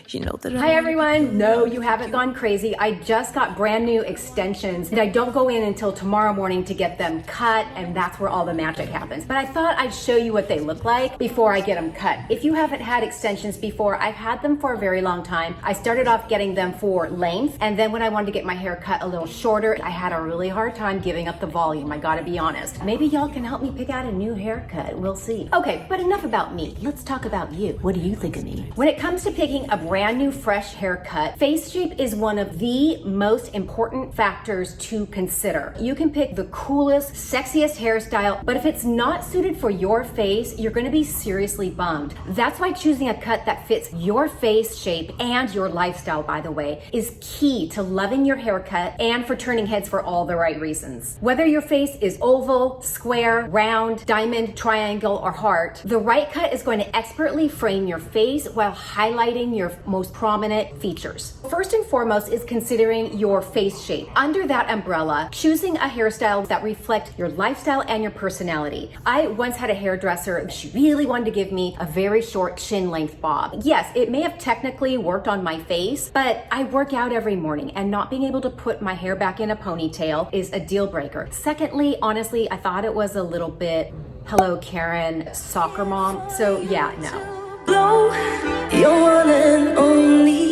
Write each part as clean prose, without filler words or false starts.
You know that. Hi everyone. No, you haven't gone crazy. I just got brand new extensions and I don't go in until tomorrow morning to get them cut, and that's where all the magic happens. But I thought I'd show you what they look like before I get them cut. If you haven't had extensions before, I've had them for a very long time. I started off getting them for length, and then when I wanted to get my hair cut a little shorter, I had a really hard time giving up the volume, I gotta be honest. Maybe y'all can help me pick out a new haircut, we'll see. Okay, but enough about me. Let's talk about you. What do you think of me? When it comes to picking a brand new fresh haircut, face shape is one of the most important factors to consider. You can pick the coolest, sexiest hairstyle, but if it's not suited for your face, you're gonna be seriously bummed. That's why choosing a cut that fits your face shape and your lifestyle, by the way, is key to loving your haircut and for turning heads for all the right reasons. Whether your face is oval, square, round, diamond, triangle, or heart, the right cut is going to expertly frame your face while highlighting your most prominent features. First and foremost is considering your face shape. Under that umbrella, choosing a hairstyle that reflects your lifestyle and your personality. I once had a hairdresser, she really wanted to give me a very short chin length bob. Yes, it may have technically worked on my face, but I work out every morning and not being able to put my hair back in a ponytail is a deal breaker. Secondly, honestly, I thought it was a little bit, hello Karen, soccer mom. So yeah, no.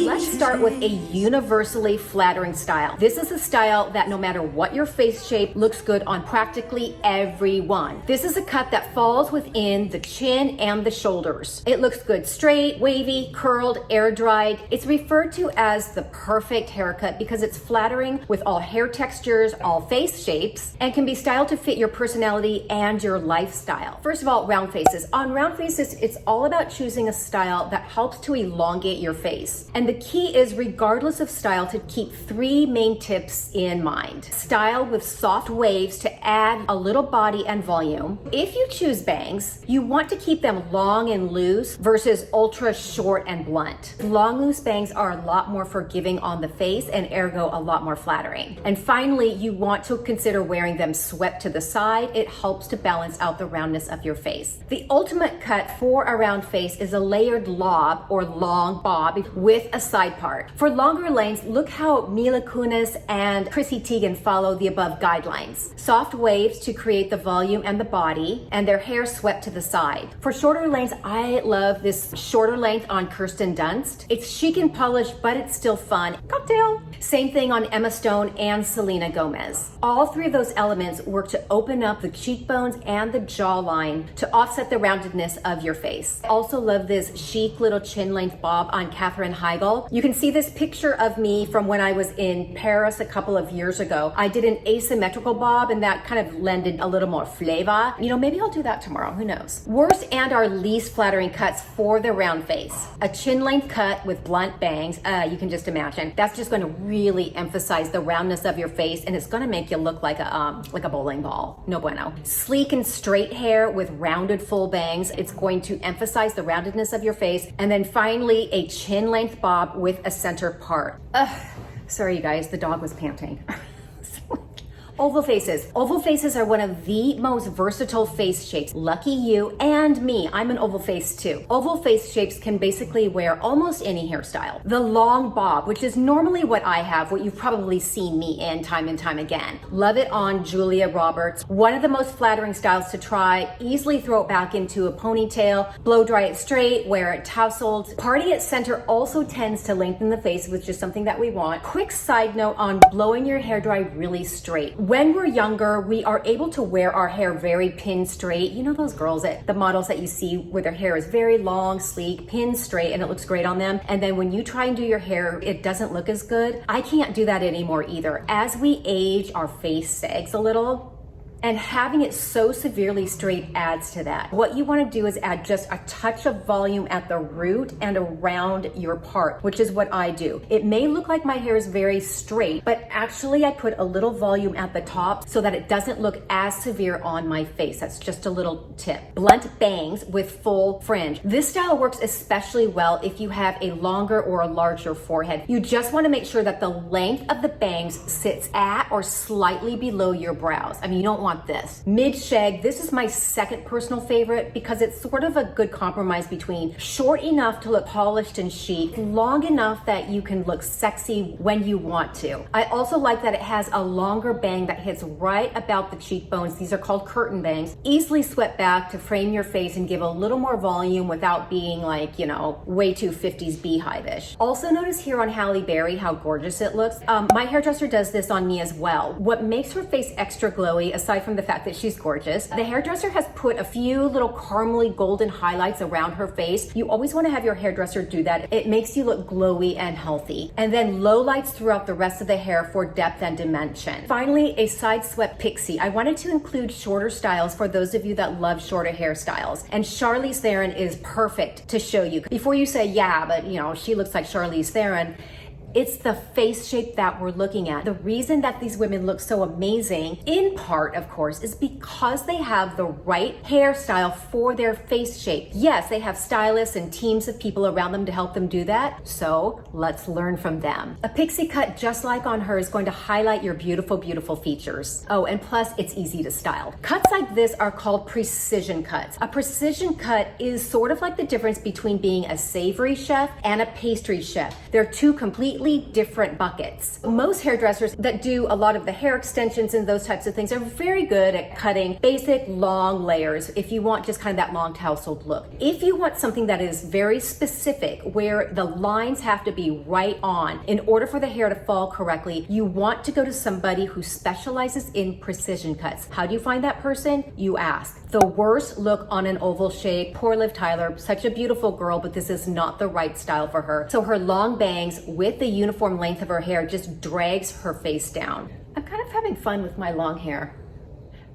Let's start with a universally flattering style. This is a style that no matter what your face shape, looks good on practically everyone. This is a cut that falls within the chin and the shoulders. It looks good straight, wavy, curled, air dried. It's referred to as the perfect haircut because it's flattering with all hair textures, all face shapes, and can be styled to fit your personality and your lifestyle. First of all, round faces. On round faces, it's all about choosing a style that helps to elongate your face. And the key is, regardless of style, to keep three main tips in mind. Style with soft waves to add a little body and volume. If you choose bangs, you want to keep them long and loose versus ultra short and blunt. Long, loose bangs are a lot more forgiving on the face and ergo a lot more flattering. And finally, you want to consider wearing them swept to the side. It helps to balance out the roundness of your face. The ultimate cut for a round face is a layered lob or long bob with a side part. For longer lengths, look how Mila Kunis and Chrissy Teigen follow the above guidelines. Soft waves to create the volume and the body, and their hair swept to the side. For shorter lengths, I love this shorter length on Kirsten Dunst. It's chic and polished, but it's still fun. Cocktail! Same thing on Emma Stone and Selena Gomez. All three of those elements work to open up the cheekbones and the jawline to offset the roundedness of your face. Also love this chic little chin length bob on Katherine Heigl. You can see this picture of me from when I was in Paris a couple of years ago. I did an asymmetrical bob and that kind of lended a little more flavor. You know, maybe I'll do that tomorrow, who knows? Worst and our least flattering cuts for the round face. A chin length cut with blunt bangs, you can just imagine. That's just going to really emphasize the roundness of your face, and it's going to make you look like a bowling ball. No bueno. Sleek and straight hair with rounded full bangs. It's going to emphasize the roundedness of your face. And then finally, a chin length bob with a center part. Sorry you guys, the dog was panting. Oval faces. Oval faces are one of the most versatile face shapes. Lucky you and me. I'm an oval face too. Oval face shapes can basically wear almost any hairstyle. The long bob, which is normally what I have, what you've probably seen me in time and time again. Love it on Julia Roberts. One of the most flattering styles to try. Easily throw it back into a ponytail, blow dry it straight, wear it tousled. Party at center also tends to lengthen the face, which is something that we want. Quick side note on blowing your hair dry really straight. When we're younger, we are able to wear our hair very pin straight. You know those girls, the models that you see where their hair is very long, sleek, pin straight, and it looks great on them. And then when you try and do your hair, it doesn't look as good. I can't do that anymore either. As we age, our face sags a little. And having it so severely straight adds to that. What you want to do is add just a touch of volume at the root and around your part, which is what I do. It may look like my hair is very straight, but actually I put a little volume at the top so that it doesn't look as severe on my face. That's just a little tip. Blunt bangs with full fringe. This style works especially well if you have a longer or a larger forehead. You just want to make sure that the length of the bangs sits at or slightly below your brows. I mean, you don't want want this. Mid shag, this is my second personal favorite because it's sort of a good compromise between short enough to look polished and chic, long enough that you can look sexy when you want to. I also like that it has a longer bang that hits right about the cheekbones. These are called curtain bangs. Easily swept back to frame your face and give a little more volume without being like, you know, way too 50s beehive-ish. Also notice here on Halle Berry how gorgeous it looks. My hairdresser does this on me as well. What makes her face extra glowy, aside from the fact that she's gorgeous, the hairdresser has put a few little caramely golden highlights around her face. You always want to have your hairdresser do that. It makes you look glowy and healthy. And then low lights throughout the rest of the hair for depth and dimension. Finally, a side swept pixie. I wanted to include shorter styles for those of you that love shorter hairstyles. And Charlize Theron is perfect to show you. Before you say, yeah, but you know, she looks like Charlize Theron, it's the face shape that we're looking at. The reason that these women look so amazing, in part, of course, is because they have the right hairstyle for their face shape. Yes, they have stylists and teams of people around them to help them do that. So let's learn from them. A pixie cut just like on her is going to highlight your beautiful, beautiful features. Oh, and plus it's easy to style. Cuts like this are called precision cuts. A precision cut is sort of like the difference between being a savory chef and a pastry chef. They're two completely different buckets. Most hairdressers that do a lot of the hair extensions and those types of things are very good at cutting basic long layers if you want just kind of that long tousled look. If you want something that is very specific where the lines have to be right on in order for the hair to fall correctly, you want to go to somebody who specializes in precision cuts. How do you find that person? You ask. The worst look on an oval shape. Poor Liv Tyler, such a beautiful girl, but this is not the right style for her. So her long bangs with the uniform length of her hair just drags her face down. I'm kind of having fun with my long hair.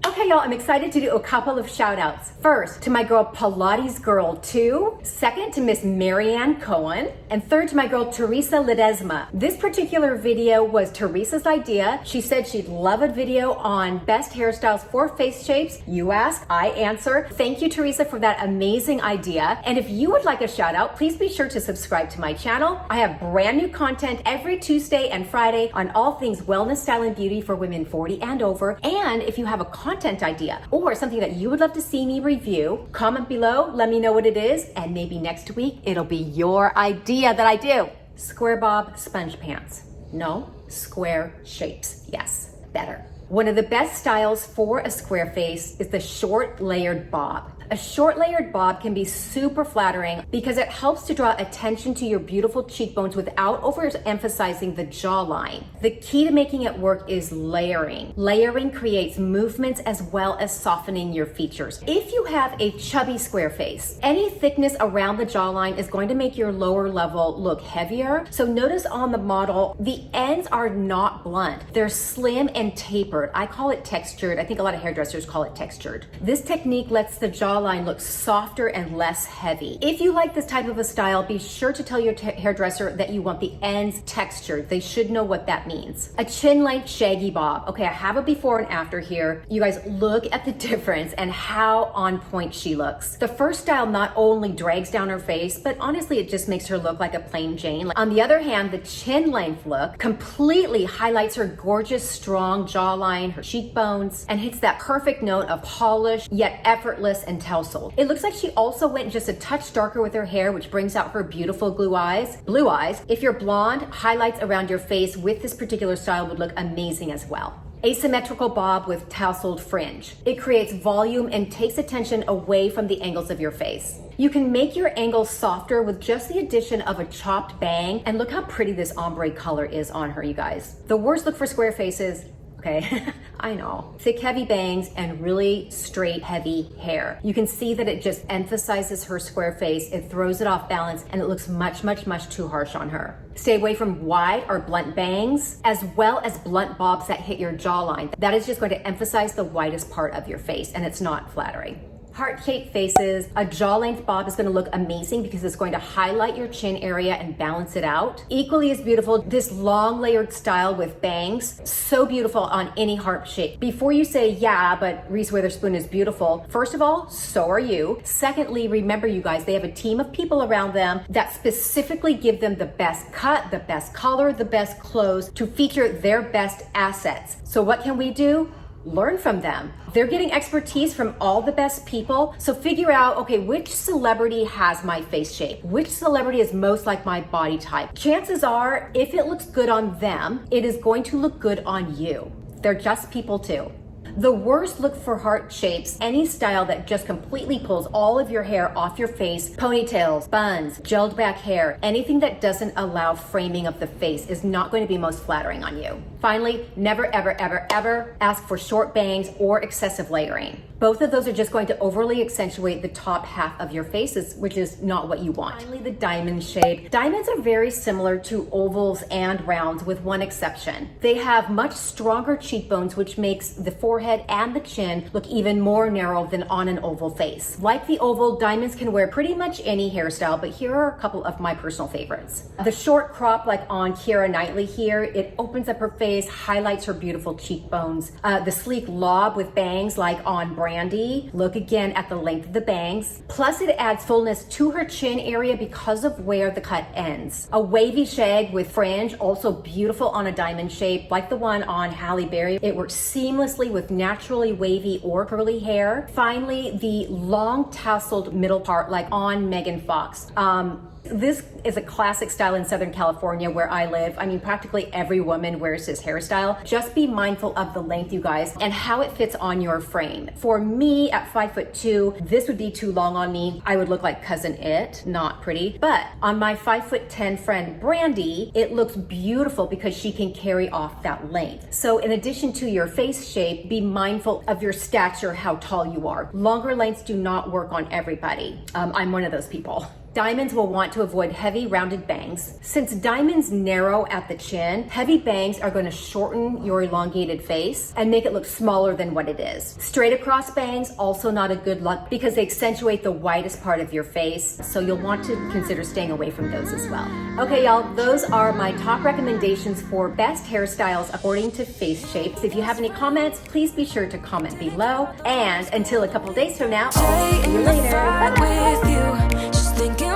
Okay, y'all, I'm excited to do a couple of shout outs. First, to my girl Pilates Girl 2. Second, to Miss Marianne Cohen. And third, to my girl Teresa Ledesma. This particular video was Teresa's idea. She said she'd love a video on best hairstyles for face shapes. You ask, I answer. Thank you, Teresa, for that amazing idea. And if you would like a shout out, please be sure to subscribe to my channel. I have brand new content every Tuesday and Friday on all things wellness, style, and beauty for women 40 and over. And if you have a content idea or something that you would love to see me review, comment below, let me know what it is, and maybe next week it'll be your idea that I do. Square bob sponge pants. No, square shapes. Yes, better. One of the best styles for a square face is the short layered bob. A short layered bob can be super flattering because it helps to draw attention to your beautiful cheekbones without overemphasizing the jawline. The key to making it work is layering. Layering creates movements as well as softening your features. If you have a chubby square face, any thickness around the jawline is going to make your lower level look heavier. So notice on the model, the ends are not blunt. They're slim and tapered. I call it textured. I think a lot of hairdressers call it textured. This technique lets the jawline looks softer and less heavy. If you like this type of a style, be sure to tell your hairdresser that you want the ends textured. They should know what that means. A chin length shaggy bob. Okay, I have a before and after here. You guys look at the difference and how on point she looks. The first style not only drags down her face, but honestly, it just makes her look like a plain Jane. On the other hand, the chin length look completely highlights her gorgeous, strong jawline, her cheekbones, and hits that perfect note of polished, yet effortless and tousled. It looks like she also went just a touch darker with her hair, which brings out her beautiful blue eyes. Blue eyes. If you're blonde, highlights around your face with this particular style would look amazing as well. Asymmetrical bob with tousled fringe. It creates volume and takes attention away from the angles of your face. You can make your angles softer with just the addition of a chopped bang, and look how pretty this ombre color is on her, you guys. The worst look for square faces, okay, I know. Thick, heavy bangs and really straight, heavy hair. You can see that it just emphasizes her square face. It throws it off balance and it looks much, much, much too harsh on her. Stay away from wide or blunt bangs, as well as blunt bobs that hit your jawline. That is just going to emphasize the widest part of your face, and it's not flattering. Heart-shaped faces, a jaw-length bob is going to look amazing because it's going to highlight your chin area and balance it out. Equally as beautiful, this long layered style with bangs, so beautiful on any heart shape. Before you say, yeah, but Reese Witherspoon is beautiful, first of all, so are you. Secondly, remember you guys, they have a team of people around them that specifically give them the best cut, the best color, the best clothes to feature their best assets. So what can we do? learn from them. They're getting expertise from all the best people. So figure out, okay, which celebrity has my face shape? Which celebrity is most like my body type? Chances are, if it looks good on them, it is going to look good on you. They're just people too. The worst look for heart shapes, any style that just completely pulls all of your hair off your face, ponytails, buns, gelled back hair, anything that doesn't allow framing of the face is not going to be most flattering on you. Finally, never, ever, ever, ever ask for short bangs or excessive layering. Both of those are just going to overly accentuate the top half of your faces, which is not what you want. Finally, the diamond shape. Diamonds are very similar to ovals and rounds with one exception. They have much stronger cheekbones, which makes the forehead and the chin look even more narrow than on an oval face. Like the oval, diamonds can wear pretty much any hairstyle, but here are a couple of my personal favorites. The short crop like on Keira Knightley here, it opens up her face, highlights her beautiful cheekbones. The sleek lob with bangs like on Brandy, look again at the length of the bangs. Plus it adds fullness to her chin area because of where the cut ends. A wavy shag with fringe, also beautiful on a diamond shape, like the one on Halle Berry. It works seamlessly with naturally wavy or curly hair. Finally, the long tasseled middle part like on Megan Fox. This is a classic style in Southern California where I live. I mean, practically every woman wears this hairstyle. Just be mindful of the length, you guys, and how it fits on your frame. For me, at 5'2", this would be too long on me. I would look like Cousin It, not pretty. But on my 5'10" friend, Brandy, it looks beautiful because she can carry off that length. So in addition to your face shape, be mindful of your stature, how tall you are. Longer lengths do not work on everybody. I'm one of those people. Diamonds will want to avoid heavy rounded bangs. Since diamonds narrow at the chin, heavy bangs are going to shorten your elongated face and make it look smaller than what it is. Straight across bangs, also not a good look because they accentuate the widest part of your face, so you'll want to consider staying away from those as well. Okay, y'all, those are my top recommendations for best hairstyles according to face shapes. If you have any comments, please be sure to comment below. And until a couple days from now, I'll see you later. Bye-bye. Thinking